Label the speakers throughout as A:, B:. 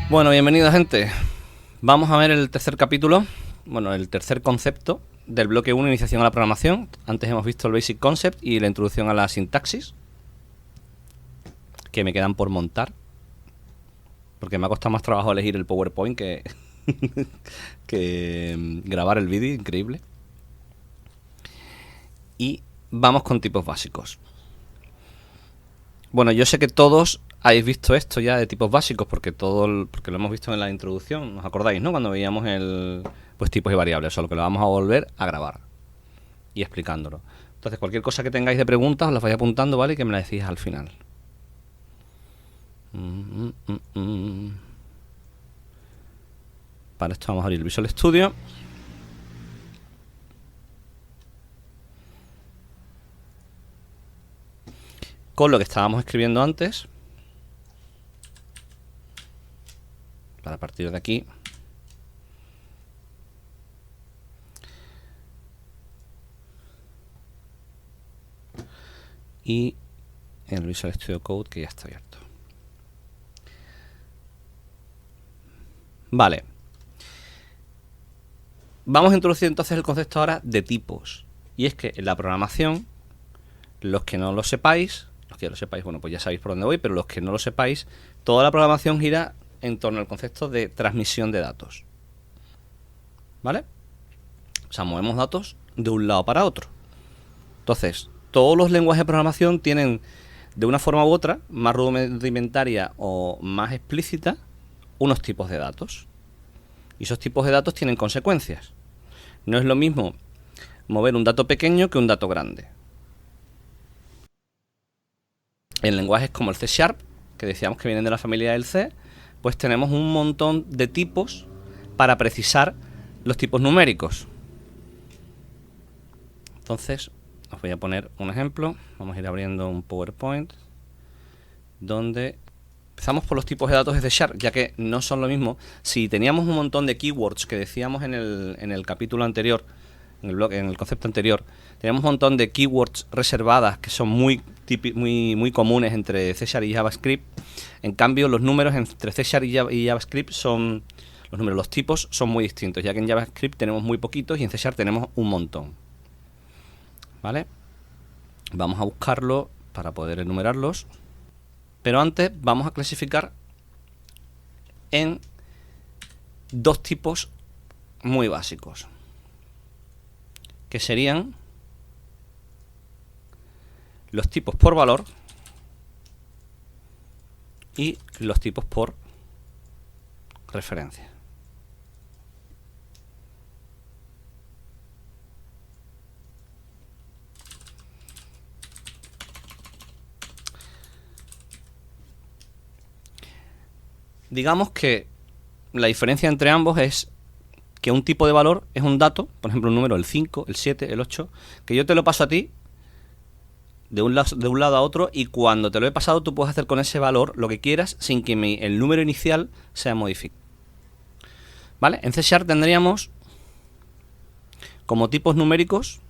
A: Bueno, bienvenido gente. Vamos a ver el tercer capítulo, bueno, el tercer concepto del bloque 1, iniciación a la programación. Antes hemos visto el basic concept y la introducción a la sintaxis, que me quedan por montar, porque me ha costado más trabajo elegir el PowerPoint que, que grabar el vídeo, increíble. Y vamos con tipos básicos. Bueno, yo sé que todos habéis visto esto ya de tipos básicos, porque porque lo hemos visto en la introducción, ¿os acordáis, no? Cuando veíamos pues tipos y variables, solo que lo vamos a volver a grabar y explicándolo. Entonces, cualquier cosa que tengáis de preguntas, os las vais apuntando, ¿vale? Y que me la decís al final. Para esto vamos a abrir el Visual Studio. Con lo que estábamos escribiendo antes. Para partir de aquí. Y el Visual Studio Code, que ya está abierto. Vale. Vamos a introducir entonces el concepto ahora de tipos. Y es que en la programación, los que no lo sepáis, los que ya lo sepáis, bueno, pues ya sabéis por dónde voy, pero los que no lo sepáis, toda la programación gira en torno al concepto de transmisión de datos. ¿Vale? O sea, movemos datos de un lado para otro. Entonces, todos los lenguajes de programación tienen, de una forma u otra, más rudimentaria o más explícita, unos tipos de datos. Y esos tipos de datos tienen consecuencias. No es lo mismo mover un dato pequeño que un dato grande. En lenguajes como el C#, que decíamos que vienen de la familia del C, pues tenemos un montón de tipos para precisar los tipos numéricos. Entonces, os voy a poner un ejemplo. Vamos a ir abriendo un PowerPoint donde empezamos por los tipos de datos de C#, ya que no son lo mismo. Si teníamos un montón de keywords que decíamos en el capítulo anterior, en el concepto anterior, teníamos un montón de keywords reservadas que son muy comunes entre C# y JavaScript. En cambio, los números entre C# y JavaScript son los tipos son muy distintos, ya que en JavaScript tenemos muy poquitos y en C# tenemos un montón. ¿Vale? Vamos a buscarlo para poder enumerarlos. Pero antes vamos a clasificar en dos tipos muy básicos, que serían los tipos por valor y los tipos por referencia. Digamos que la diferencia entre ambos es que un tipo de valor es un dato, por ejemplo un número, el 5, el 7, el 8, que yo te lo paso a ti de un lado a otro, y cuando te lo he pasado tú puedes hacer con ese valor lo que quieras sin que el número inicial sea modificado. ¿Vale? En C# tendríamos como tipos numéricos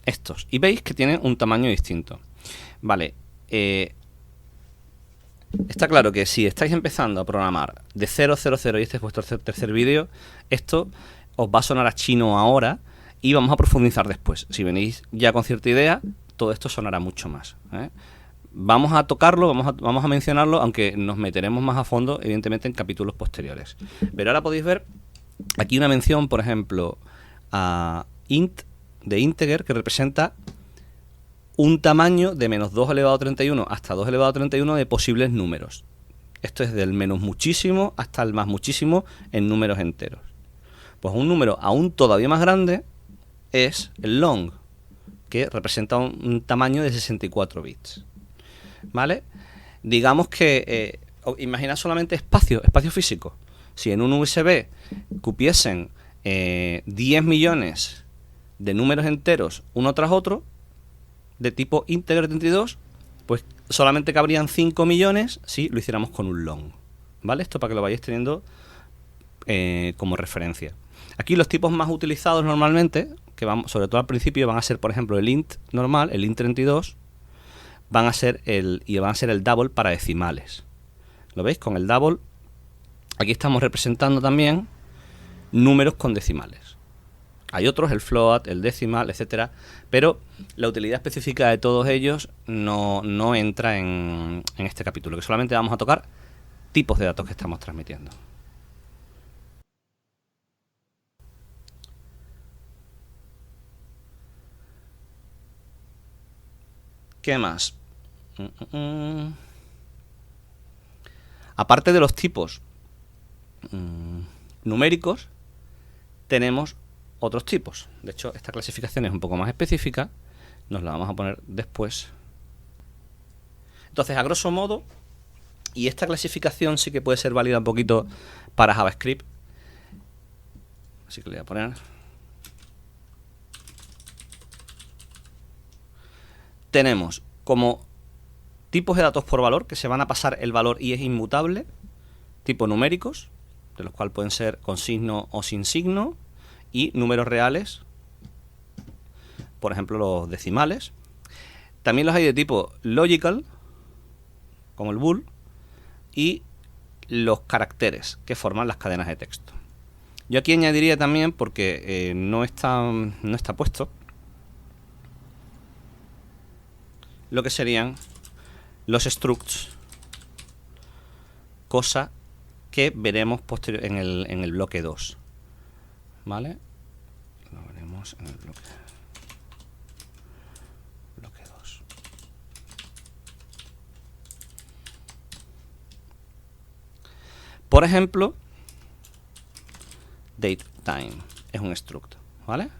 A: estos, y veis que tienen un tamaño distinto. Vale. Está claro que si estáis empezando a programar de 000 y este es vuestro tercer vídeo, esto os va a sonar a chino ahora y vamos a profundizar después. Si venís ya con cierta idea, todo esto sonará mucho más, ¿eh? Vamos a tocarlo, vamos a mencionarlo, aunque nos meteremos más a fondo, evidentemente, en capítulos posteriores. Pero ahora podéis ver aquí una mención, por ejemplo, a int de integer, que representa un tamaño de menos 2 elevado a 31 hasta 2 elevado a 31 de posibles números. Esto es del menos muchísimo hasta el más muchísimo en números enteros. Pues un número aún todavía más grande es el long, que representa un tamaño de 64 bits. ¿Vale? Digamos que, imagina solamente espacio físico. Si en un USB cupiesen 10 millones de números enteros uno tras otro, de tipo integer 32, pues solamente cabrían 5 millones si lo hiciéramos con un long. ¿Vale? Esto para que lo vayáis teniendo como referencia. Aquí los tipos más utilizados normalmente, que sobre todo al principio, van a ser, por ejemplo, el int normal, el int 32, van a ser el double para decimales. ¿Lo veis? Con el double, aquí estamos representando también números con decimales. Hay otros, el float, el decimal, etcétera, pero la utilidad específica de todos ellos no entra en este capítulo, que solamente vamos a tocar tipos de datos que estamos transmitiendo. ¿Qué más? Aparte de los tipos numéricos, tenemos otros tipos. De hecho, esta clasificación es un poco más específica. Nos la vamos a poner después. Entonces, a grosso modo, y esta clasificación sí que puede ser válida un poquito para JavaScript. Así que le voy a poner. Tenemos como tipos de datos por valor, que se van a pasar el valor y es inmutable. Tipos numéricos, de los cuales pueden ser con signo o sin signo. Y números reales, por ejemplo los decimales. También los hay de tipo logical, como el bool, y los caracteres que forman las cadenas de texto. Yo aquí añadiría también, porque no está puesto, lo que serían los structs, cosa que veremos en el bloque 2. ¿Vale? Lo veremos en el bloque 2. Por ejemplo, datetime es un struct, ¿vale?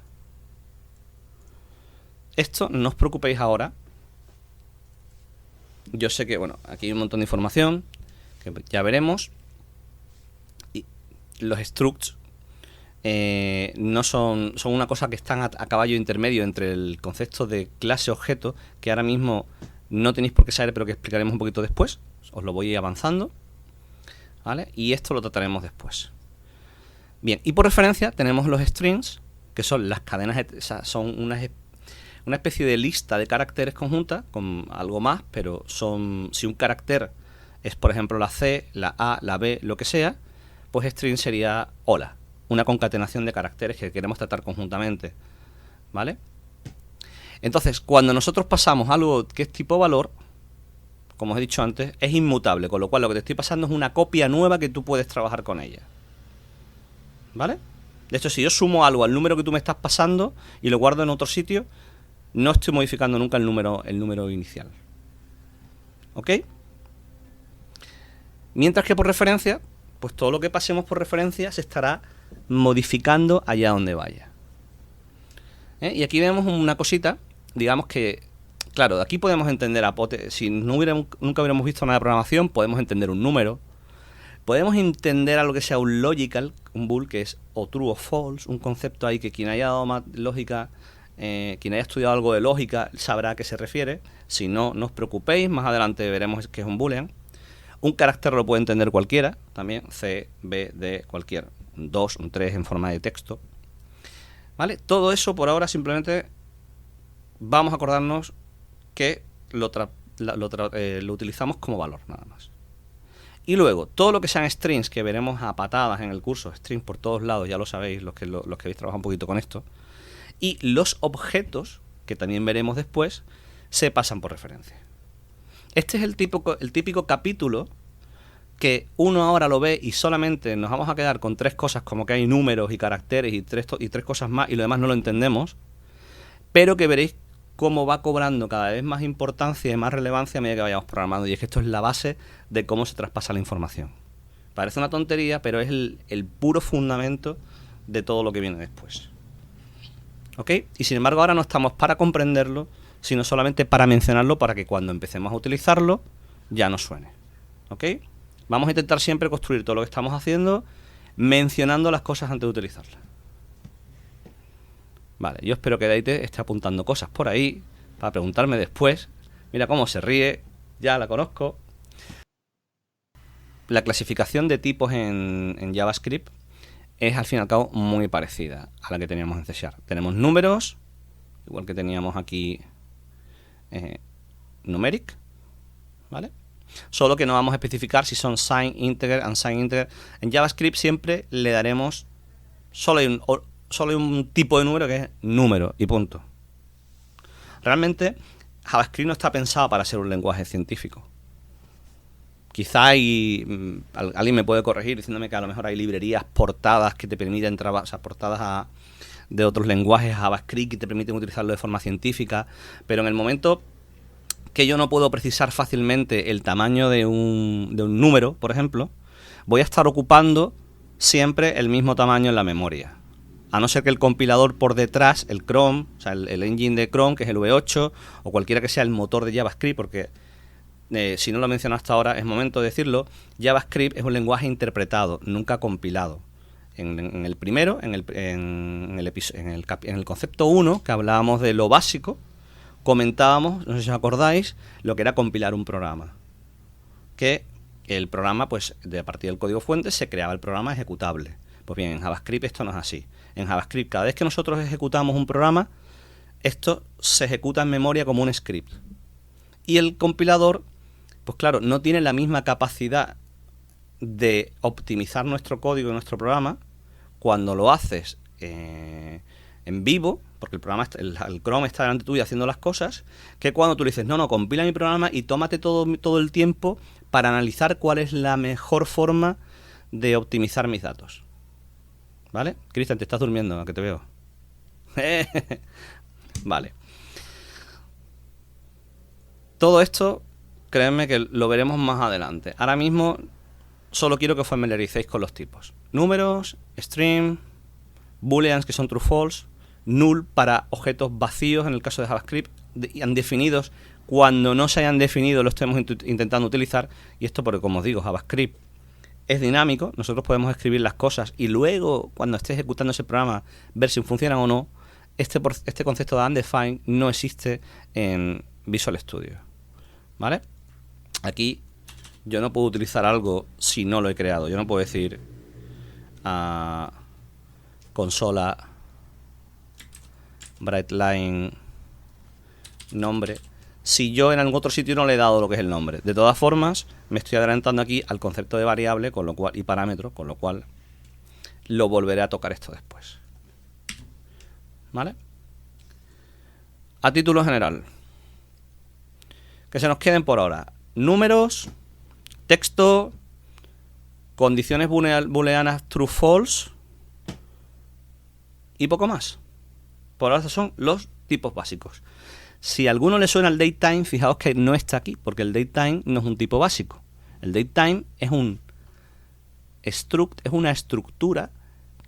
A: Esto no os preocupéis ahora. Yo sé que, bueno, aquí hay un montón de información que ya veremos. Y los structs no son una cosa que están a caballo intermedio entre el concepto de clase-objeto, que ahora mismo no tenéis por qué saber, pero que explicaremos un poquito después. Os lo voy a ir avanzando, ¿vale? Y esto lo trataremos después. Bien, y por referencia tenemos los strings, que son las cadenas, o sea, son una especie de lista de caracteres conjunta con algo más, pero son, si un carácter es, por ejemplo, la C, la A, la B, lo que sea, pues string sería hola, una concatenación de caracteres que queremos tratar conjuntamente, ¿vale? Entonces, cuando nosotros pasamos algo que es tipo valor, como os he dicho antes, es inmutable, con lo cual lo que te estoy pasando es una copia nueva que tú puedes trabajar con ella, ¿vale? De hecho, si yo sumo algo al número que tú me estás pasando y lo guardo en otro sitio, no estoy modificando nunca el número inicial. ¿Ok? Mientras que por referencia, pues todo lo que pasemos por referencia se estará modificando allá donde vaya. Y aquí vemos una cosita, digamos que, claro, de aquí podemos entender si nunca hubiéramos visto nada de programación, podemos entender un número, podemos entender algo que sea un logical, un bool, que es o true o false, un concepto ahí que quien haya dado más lógica, quien haya estudiado algo de lógica sabrá a qué se refiere. Si no, no os preocupéis, más adelante veremos que es un boolean. Un carácter lo puede entender cualquiera, también C, B, D, cualquier, un 2, un 3 en forma de texto. ¿Vale? Todo eso por ahora simplemente vamos a acordarnos que lo utilizamos como valor, nada más. Y luego, todo lo que sean strings, que veremos a patadas en el curso, strings por todos lados, ya lo sabéis, los que habéis trabajado un poquito con esto. Y los objetos, que también veremos después, se pasan por referencia. Este es el típico capítulo que uno ahora lo ve y solamente nos vamos a quedar con tres cosas, como que hay números y caracteres y tres cosas más, y lo demás no lo entendemos, pero que veréis cómo va cobrando cada vez más importancia y más relevancia a medida que vayamos programando. Y es que esto es la base de cómo se traspasa la información. Parece una tontería, pero es el puro fundamento de todo lo que viene después. ¿Ok? Y sin embargo ahora no estamos para comprenderlo, sino solamente para mencionarlo, para que cuando empecemos a utilizarlo ya nos suene. ¿Ok? Vamos a intentar siempre construir todo lo que estamos haciendo mencionando las cosas antes de utilizarlas. Vale, yo espero que Daite esté apuntando cosas por ahí para preguntarme después. Mira cómo se ríe, ya la conozco. La clasificación de tipos en JavaScript es al fin y al cabo muy parecida a la que teníamos en C#. Tenemos números, igual que teníamos aquí numeric, ¿vale? Solo que no vamos a especificar si son sign integer, unsigned integer. En JavaScript siempre le daremos solo hay un tipo de número que es número y punto. Realmente JavaScript no está pensado para ser un lenguaje científico. Quizá alguien me puede corregir diciéndome que a lo mejor hay librerías portadas que te permiten portadas de otros lenguajes JavaScript que te permiten utilizarlo de forma científica, pero en el momento que yo no puedo precisar fácilmente el tamaño de un número, por ejemplo, voy a estar ocupando siempre el mismo tamaño en la memoria. A no ser que el compilador por detrás, el Chrome, o sea, el engine de Chrome, que es el V8, o cualquiera que sea el motor de JavaScript, porque si no lo he mencionado hasta ahora, es momento de decirlo, JavaScript es un lenguaje interpretado, nunca compilado. En el primero, en el concepto 1, que hablábamos de lo básico, comentábamos, no sé si os acordáis, lo que era compilar un programa. Que el programa, pues, a partir del código fuente, se creaba el programa ejecutable. Pues bien, en JavaScript esto no es así. En JavaScript, cada vez que nosotros ejecutamos un programa, esto se ejecuta en memoria como un script. Y el compilador, pues claro, no tiene la misma capacidad de optimizar nuestro código y nuestro programa cuando lo haces en vivo, porque el programa, el Chrome está delante tuyo haciendo las cosas, que cuando tú le dices, no, compila mi programa y tómate todo el tiempo para analizar cuál es la mejor forma de optimizar mis datos. ¿Vale? Cristian, te estás durmiendo, a que te veo. Vale. Todo esto, créanme que lo veremos más adelante. Ahora mismo solo quiero que os familiaricéis con los tipos. Números, string, booleans que son true false, null para objetos vacíos en el caso de JavaScript, indefinidos cuando no se hayan definido lo estemos intentando utilizar. Y esto porque, como os digo, JavaScript es dinámico, nosotros podemos escribir las cosas y luego, cuando esté ejecutando ese programa, ver si funcionan o no. Este concepto de undefined no existe en Visual Studio, ¿vale? Aquí yo no puedo utilizar algo si no lo he creado. Yo no puedo decir consola brightline nombre si yo en algún otro sitio no le he dado lo que es el nombre. De todas formas, me estoy adelantando aquí al concepto de variable y parámetro, con lo cual lo volveré a tocar esto después. ¿Vale? A título general, que se nos queden por ahora números, texto, condiciones booleanas true false y poco más. Por ahora estos son los tipos básicos. Si a alguno le suena el datetime, fijaos que no está aquí, porque el datetime no es un tipo básico. El datetime es una estructura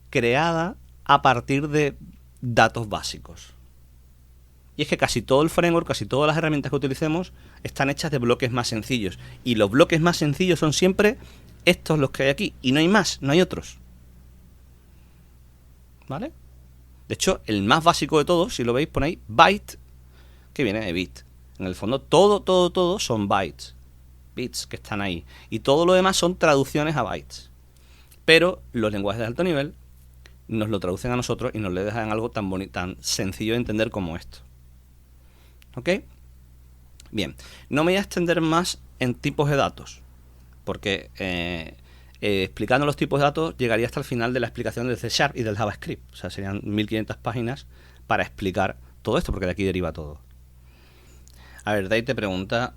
A: creada a partir de datos básicos. Y es que casi todo el framework, casi todas las herramientas que utilicemos están hechas de bloques más sencillos. Y los bloques más sencillos son siempre estos los que hay aquí. Y no hay más, no hay otros. ¿Vale? De hecho, el más básico de todos, si lo veis, ponéis byte, que viene de bit. En el fondo, todo son bytes. Bits que están ahí. Y todo lo demás son traducciones a bytes. Pero los lenguajes de alto nivel nos lo traducen a nosotros y nos le dejan algo tan sencillo de entender como esto. ¿Ok? Bien, no me voy a extender más en tipos de datos, porque explicando los tipos de datos llegaría hasta el final de la explicación del C# y del JavaScript. O sea, serían 1500 páginas para explicar todo esto, porque de aquí deriva todo. A ver, Dave te pregunta,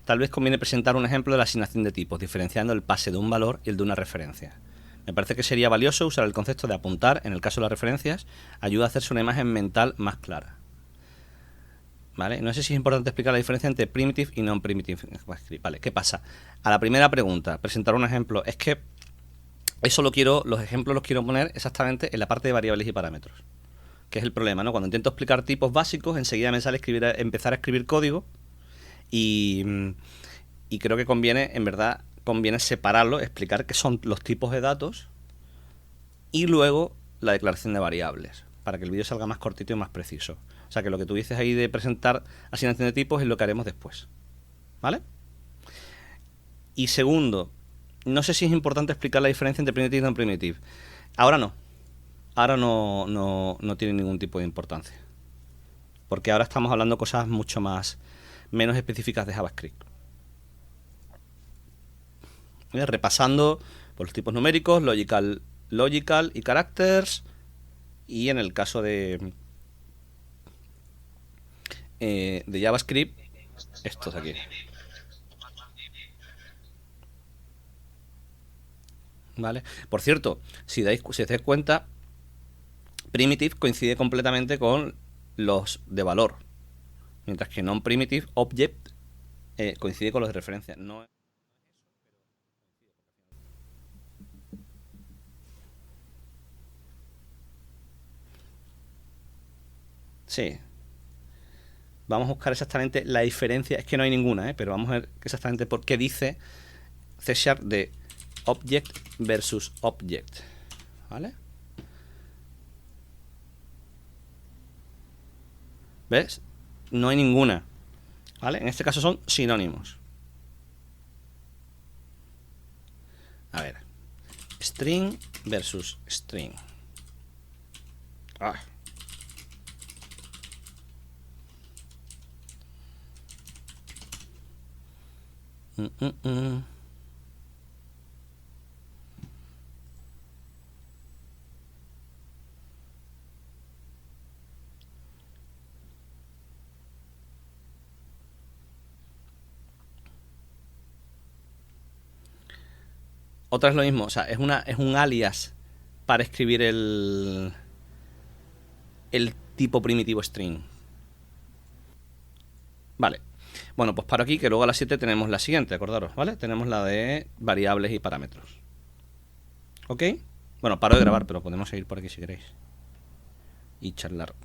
A: tal vez conviene presentar un ejemplo de la asignación de tipos, diferenciando el pase de un valor y el de una referencia. Me parece que sería valioso usar el concepto de apuntar, en el caso de las referencias, ayuda a hacerse una imagen mental más clara. ¿Vale? No sé si es importante explicar la diferencia entre primitive y non-primitive en JavaScript. Vale, ¿qué pasa? A la primera pregunta, presentar un ejemplo, es que los ejemplos los quiero poner exactamente en la parte de variables y parámetros, que es el problema, ¿no? Cuando intento explicar tipos básicos, enseguida me sale empezar a escribir código y creo que conviene separarlo, explicar qué son los tipos de datos y luego la declaración de variables, para que el vídeo salga más cortito y más preciso. O sea que lo que tú dices ahí de presentar asignación de tipos es lo que haremos después. ¿Vale? Y segundo, no sé si es importante explicar la diferencia entre primitive y non-primitive. Ahora no. Ahora no tiene ningún tipo de importancia. Porque ahora estamos hablando cosas mucho más menos específicas de JavaScript. Repasando por los tipos numéricos, logical y characters, y en el caso de JavaScript, estos aquí. ¿Vale? Por cierto, si os dais cuenta, primitive coincide completamente con los de valor, mientras que non-primitive object coincide con los de referencia. No. Sí. Vamos a buscar exactamente la diferencia. Es que no hay ninguna, pero vamos a ver exactamente por qué dice C# de object versus object. ¿Vale? ¿Ves? No hay ninguna. ¿Vale? En este caso son sinónimos. A ver. String versus string. Ah. Otra es lo mismo, o sea, es un alias para escribir el tipo primitivo string. Vale. Bueno, pues paro aquí, que luego a las 7 tenemos la siguiente, acordaros, ¿vale? Tenemos la de variables y parámetros. ¿Ok? Bueno, paro de grabar, pero podemos seguir por aquí si queréis. Y charlar.